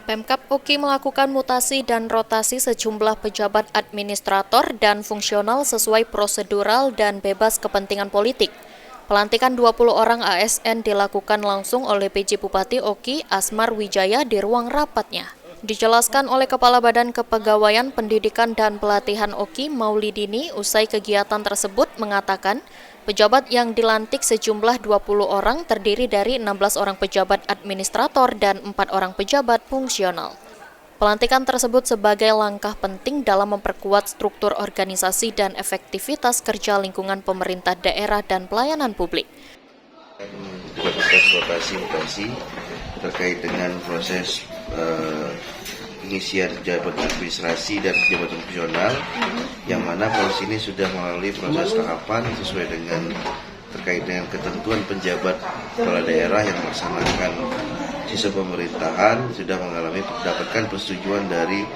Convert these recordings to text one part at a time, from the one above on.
Pemkab UKI melakukan mutasi dan rotasi sejumlah pejabat administrator dan fungsional sesuai prosedural dan bebas kepentingan politik. Pelantikan 20 orang ASN dilakukan langsung oleh PJ Bupati UKI Asmar Wijaya di ruang rapatnya. Dijelaskan oleh Kepala Badan Kepegawaian Pendidikan dan Pelatihan UKI Maulidini usai kegiatan tersebut mengatakan, pejabat yang dilantik sejumlah 20 orang terdiri dari 16 orang pejabat administrator dan 4 orang pejabat fungsional. Pelantikan tersebut sebagai langkah penting dalam memperkuat struktur organisasi dan efektivitas kerja lingkungan pemerintah daerah dan pelayanan publik. Proses rotasi terkait dengan proses pengisian jabat administrasi dan jabatan fungsional, yang mana proses ini sudah melalui proses tahapan sesuai dengan terkait dengan ketentuan penjabat kepala daerah yang melaksanakan sistem pemerintahan sudah mendapatkan persetujuan dari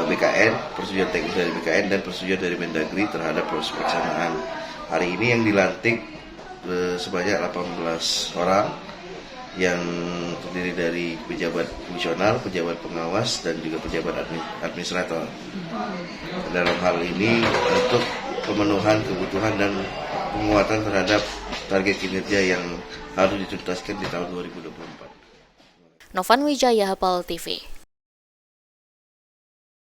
BKN, persetujuan teknis dari BKN dan persetujuan dari Mendagri terhadap proses pelaksanaan. Hari ini yang dilantik sebanyak 18 orang yang terdiri dari pejabat fungsional, pejabat pengawas, dan juga pejabat administrator. Dalam hal ini untuk pemenuhan kebutuhan dan penguatan terhadap target kinerja yang harus dituntaskan di tahun 2024. Novan Wijaya, Hapal TV.